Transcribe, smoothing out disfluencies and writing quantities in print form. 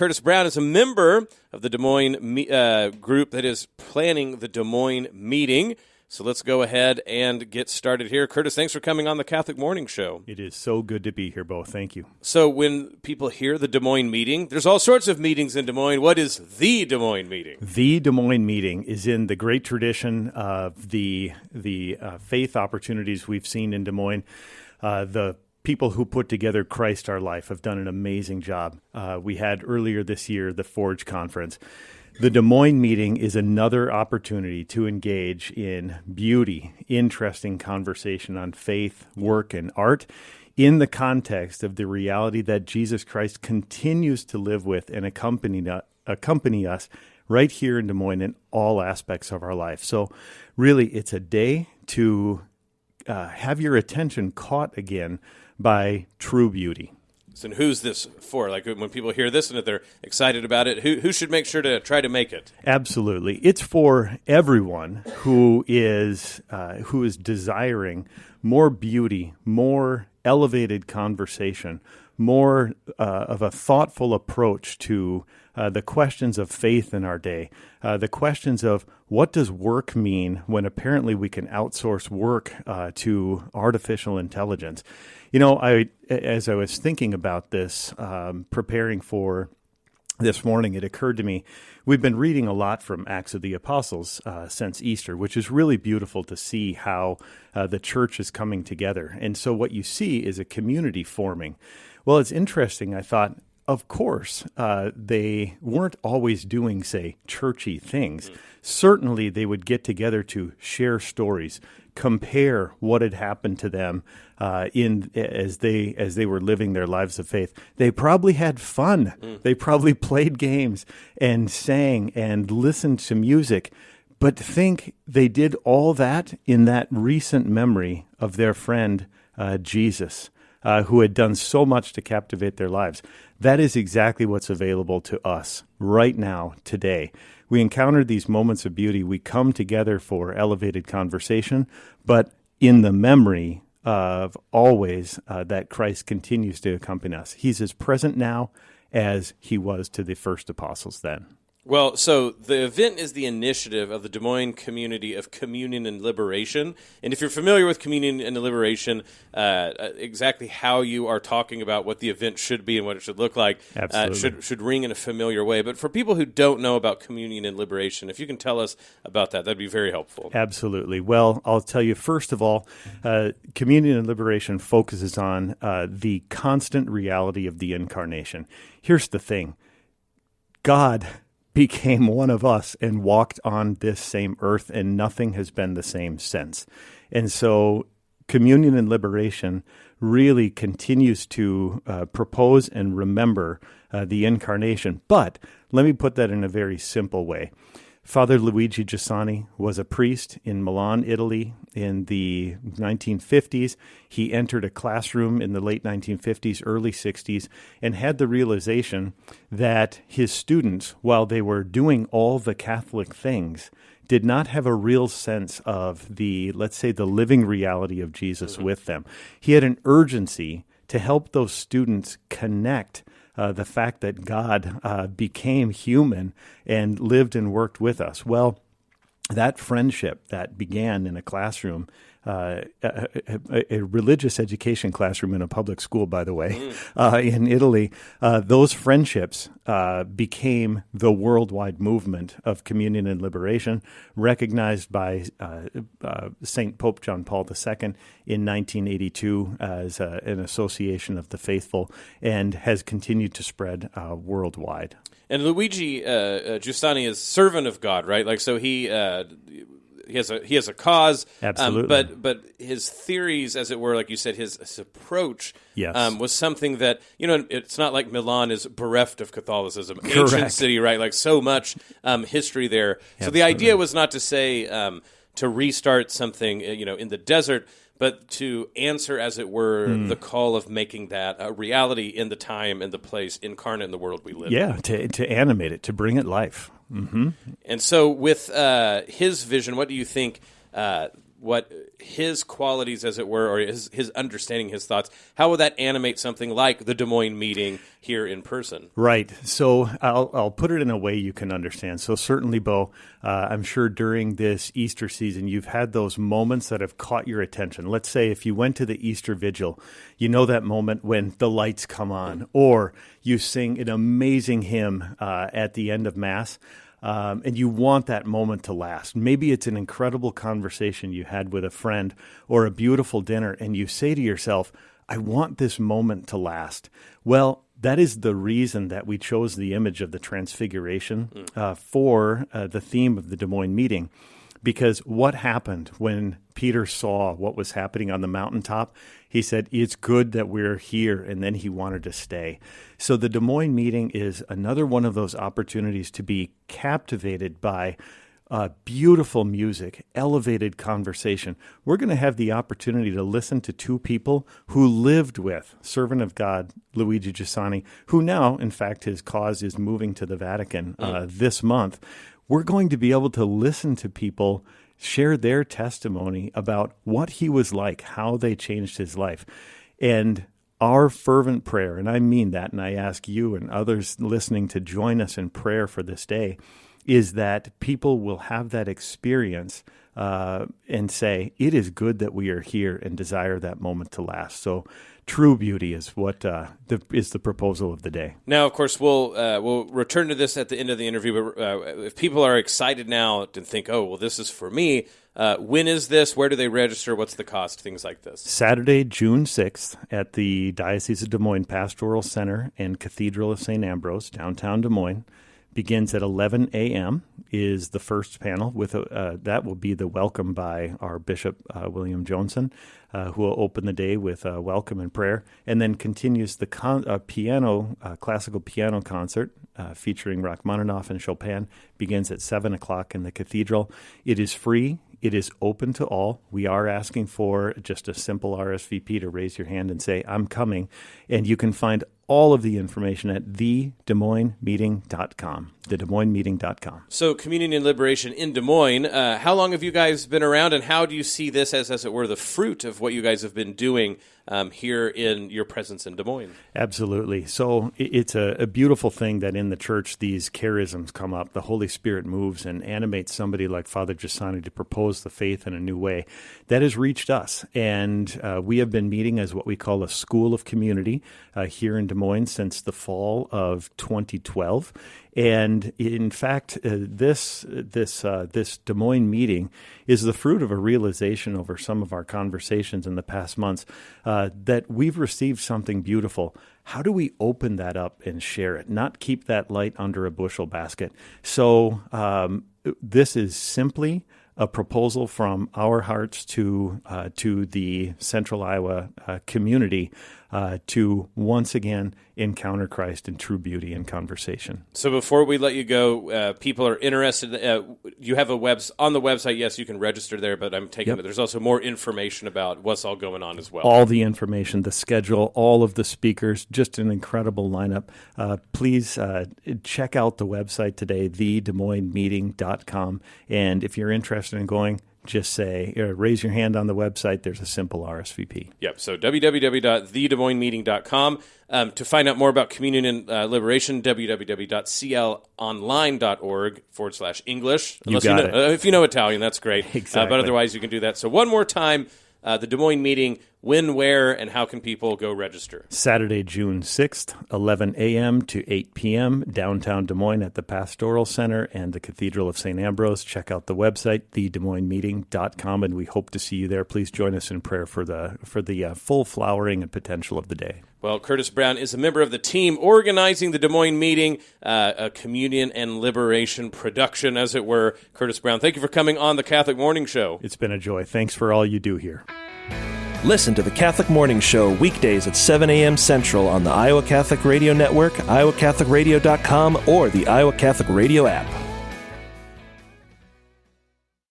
Curtis Brown is a member of the Des Moines group that is planning the Des Moines Meeting. So let's go ahead and get started here. Curtis, thanks for coming on the Catholic Morning Show. It is so good to be here, Bo. Thank you. So when people hear the Des Moines Meeting, there's all sorts of meetings in Des Moines. What is the Des Moines Meeting? The Des Moines Meeting is in the great tradition of the faith opportunities we've seen in Des Moines. The people who put together Christ Our Life have done an amazing job. We had earlier this year the Forge Conference. The Des Moines Meeting is another opportunity to engage in beauty, interesting conversation on faith, work, and art in the context of the reality that Jesus Christ continues to live with and accompany us right here in Des Moines in all aspects of our life. So really, it's a day to have your attention caught again by true beauty. So who's this for? Like when people hear this and if they're excited about it, who should make sure to try to make it? Absolutely. It's for everyone who is desiring more beauty, more elevated conversation, more of a thoughtful approach to the questions of faith in our day, the questions of what does work mean when apparently we can outsource work to artificial intelligence. You know, as I was thinking about this, preparing for this morning, it occurred to me, we've been reading a lot from Acts of the Apostles since Easter, which is really beautiful to see how the church is coming together. And so what you see is a community forming. Well, it's interesting, I thought, of course, they weren't always doing, say, churchy things. Certainly, they would get together to share stories, compare what had happened to them as they were living their lives of faith. They probably had fun. They probably played games and sang and listened to music. But think they did all that in that recent memory of their friend Jesus, who had done so much to captivate their lives. That is exactly what's available to us right now, today. We encounter these moments of beauty. We come together for elevated conversation, but in the memory of always that Christ continues to accompany us. He's as present now as he was to the first apostles then. Well, so the event is the initiative of the Des Moines community of Communion and Liberation. And if you're familiar with Communion and Liberation, exactly how you are talking about what the event should be and what it should look like should ring in a familiar way. But for people who don't know about Communion and Liberation, if you can tell us about that, that'd be very helpful. Absolutely. Well, I'll tell you, first of all, Communion and Liberation focuses on the constant reality of the incarnation. Here's the thing. God became one of us and walked on this same earth, and nothing has been the same since. And so Communion and Liberation really continues to propose and remember the incarnation. But let me put that in a very simple way. Father Luigi Giussani was a priest in Milan, Italy in the 1950s. He entered a classroom in the late 1950s, early 60s, and had the realization that his students, while they were doing all the Catholic things, did not have a real sense of let's say, the living reality of Jesus with them. He had an urgency to help those students connect the fact that God became human and lived and worked with us. Well, that friendship that began in a classroom, a religious education classroom in a public school, by the way, in Italy, those friendships became the worldwide movement of Communion and Liberation, recognized by Saint Pope John Paul II in 1982 as an association of the faithful, and has continued to spread worldwide. And Luigi Giussani is servant of God, right? Like, so he has a cause. Absolutely. But his theories, as it were, like you said, his approach Yes. Was something that, it's not like Milan is bereft of Catholicism. Correct. Ancient city, right? Like so much history there. So the idea was not to say to restart something, in the desert, but to answer, as it were, the call of making that a reality in the time and the place incarnate in the world we live in. Yeah, to animate it, to bring it life. Mm-hmm. And so with his vision, what do you think what his qualities, as it were, or his understanding, his thoughts, how will that animate something like the Des Moines meeting here in person? Right. So I'll put it in a way you can understand. So certainly, Bo, I'm sure during this Easter season, you've had those moments that have caught your attention. Let's say if you went to the Easter Vigil, you know that moment when the lights come on, or you sing an amazing hymn at the end of Mass. And you want that moment to last. Maybe it's an incredible conversation you had with a friend or a beautiful dinner, and you say to yourself, I want this moment to last. Well, that is the reason that we chose the image of the Transfiguration for the theme of the Des Moines meeting. Because what happened when Peter saw what was happening on the mountaintop? He said, it's good that we're here, and then he wanted to stay. So the Des Moines meeting is another one of those opportunities to be captivated by beautiful music, elevated conversation. We're going to have the opportunity to listen to two people who lived with servant of God, Luigi Giussani, who now, in fact, his cause is moving to the Vatican this month. We're going to be able to listen to people share their testimony about what he was like, how they changed his life. And our fervent prayer, and I mean that, and I ask you and others listening to join us in prayer for this day, is that people will have that experience and say, it is good that we are here, and desire that moment to last. So true beauty is what is the proposal of the day. Now, of course, we'll return to this at the end of the interview, but if people are excited now and think, oh, well, this is for me, when is this? Where do they register? What's the cost? Things like this. Saturday, June 6th at the Diocese of Des Moines Pastoral Center and Cathedral of Saint Ambrose, downtown Des Moines. Begins at 11 a.m. is the first panel. With that will be the welcome by our Bishop, William Johnson, who will open the day with a welcome and prayer, and then continues the classical piano concert featuring Rachmaninoff and Chopin. Begins at 7 o'clock in the cathedral. It is free. It is open to all. We are asking for just a simple RSVP to raise your hand and say, I'm coming. And you can find all of the information at thedesmoinesmeeting.com, thedesmoinesmeeting.com. So Communion and Liberation in Des Moines, how long have you guys been around, and how do you see this as it were, the fruit of what you guys have been doing here in your presence in Des Moines? Absolutely. So it's a beautiful thing that in the church these charisms come up. The Holy Spirit moves and animates somebody like Father Giussani to propose the faith in a new way. That has reached us, and we have been meeting as what we call a school of community here in Des Moines since the fall of 2012. And in fact, this Des Moines meeting is the fruit of a realization over some of our conversations in the past months that we've received something beautiful. How do we open that up and share it, not keep that light under a bushel basket? So this is simply a proposal from our hearts to the Central Iowa community to once again encounter Christ in true beauty and conversation. So before we let you go, people are interested. You have on the website, yes, you can register there, but I'm taking it. There's also more information about what's all going on as well. All the information, the schedule, all of the speakers, just an incredible lineup. Please check out the website today, thedesmoinesmeeting.com. And if you're interested in going, just say, raise your hand on the website. There's a simple RSVP. Yep. So www.thedesmoinesmeeting.com. To find out more about Communion and Liberation, www.clonline.org/English. If you know Italian, that's great. Exactly. But otherwise, you can do that. So one more time, the Des Moines meeting, when, where, and how can people go register? Saturday, June 6th, 11 a.m. to 8 p.m., downtown Des Moines at the Pastoral Center and the Cathedral of Saint Ambrose. Check out the website, thedesmoinesmeeting.com, and we hope to see you there. Please join us in prayer for the full flowering and potential of the day. Well, Curtis Brown is a member of the team organizing the Des Moines meeting, a Communion and Liberation production, as it were. Curtis Brown, thank you for coming on the Catholic Morning Show. It's been a joy. Thanks for all you do here. Listen to the Catholic Morning Show weekdays at 7 a.m. Central on the Iowa Catholic Radio Network, iowacatholicradio.com, or the Iowa Catholic Radio app.